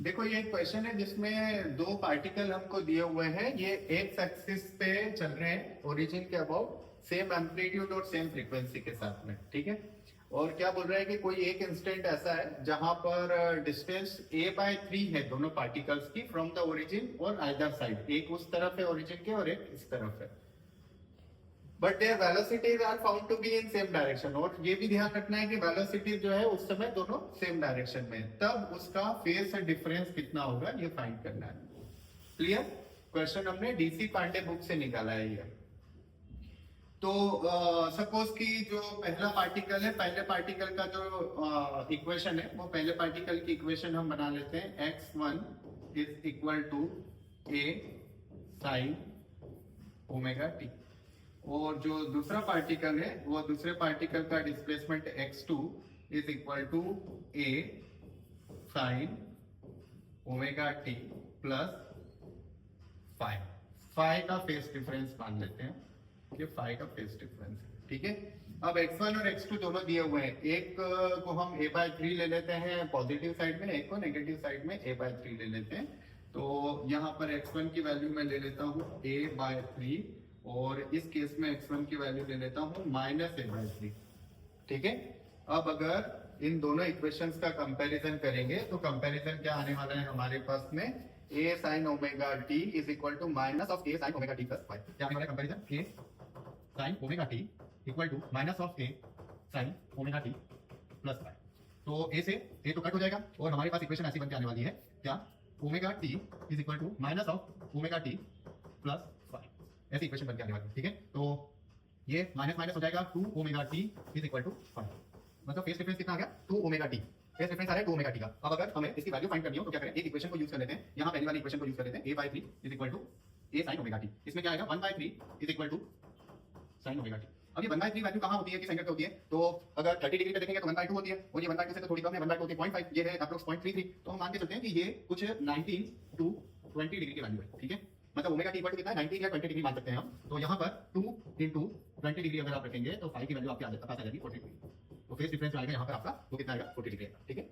देखो ये एक क्वेश्चन है जिसमें दो पार्टिकल हमको दिए हुए हैं, ये एक्स एक्सिस पे चल रहे हैं ओरिजिन के अबाउट, सेम एम्पलीट्यूड और सेम फ्रीक्वेंसी के साथ में, ठीक है। और क्या बोल रहा है कि कोई एक इंस्टेंट ऐसा है जहां पर डिस्टेंस a/3 है दोनों पार्टिकल्स की फ्रॉम द ओरिजिन और आइदर साइड, एक उस तरफ है ओरिजिन के और एक इस तरफ है, but their velocities are found to be in same direction. और ये भी ध्यान रखना है कि वेलोसिटी जो है उस समय दोनों सेम डायरेक्शन में है, तब उसका फेज डिफरेंस कितना होगा ये फाइंड करना है। क्लियर? क्वेश्चन हमने डीसी पांडे बुक से निकाला है ये। तो सपोज कि जो पहला पार्टिकल है, पहले पार्टिकल का जो इक्वेशन है वो पहले पार्टिकल की इक्वेशन हम बना लेते हैं, x1 is equal to a sine omega T. और जो दूसरा पार्टिकल है वो दूसरे पार्टिकल का displacement x2 is equal to a sine omega T plus five. Five का फेस डिफरेंस मान लेते हैं कि फाइव का फेस डिफरेंस है, ठीक है। अब x1 और x2 दोनों दिए हुए हैं, एक को हम a/3 ले लेते हैं पॉजिटिव साइड में, एक को नेगेटिव साइड में a/3 ले लेते हैं। तो यहाँ पर x1 की वैल्यू मैं ले लेता हूँ a/3 और इस केस में x1 की वैल्यू ले लेता हूँ -a/3, ठीक है। अब अगर इन दोनों इक्वेशंस का कंपैरिजन करेंगे तो कंपैरिजन क्या आने वाला है हमारे पास में, a sin omega t is equal to minus of a sin omega t plus five. क्या आने वाला है comparison, a sin omega t equal to minus of a sin omega t plus five. तो a से a तो cut हो जाएगा और हमारे पास इक्वेशन ऐसी बन के आने वाली है, क्या, omega t is equal to minus of omega t plus five, ऐसी इक्वेशन बन के आने वाली है, ठीक है। तो ये माइनस माइनस हो जाएगा, 2 omega t is equal to 5, मतलब फेस डिफरेंस कितना आ गया, 2 ओमेगा t। फेस डिफरेंस आ रहा है 2 ओमेगा t का। अब अगर हमें इसकी वैल्यू फाइंड करनी हो तो क्या करें, एक इक्वेशन को यूज कर लेते हैं, यहाँ पहली वाली इक्वेशन को यूज कर लेते हैं, a/3 is equal to a sin omega t। इसमें क्या आएगा, 1/3 is equal to sin omega t। अब ये 1/3 वैल्यू कहाँ होती है, किस एंगल पे होती है, तो अगर 30 डिग्री पे देखेंगे तो 1/2 होती है, और ये 1/2 से तो थोड़ी कम है, 1/2 होती है 0.5, ये है अप्रोक्स 0.33। तो हम मान के चलते हैं कि ये कुछ 19 to 20 डिग्री की वैल्यू है, ठीक है। मतलब ओमेगा टी इक्वल टू कितना है, 19 या 20 डिग्री मान सकते हैं हम। तो यहाँ पर 2 into 20 डिग्री अगर आप रखेंगे तो 5 की वैल्यू आपके पास आ जाएगी 40 डिग्री। तो फेस डिफरेंस जो आएगा यहाँ पर आपका वो कितना आएगा, 40 डिग्री, ठीक है।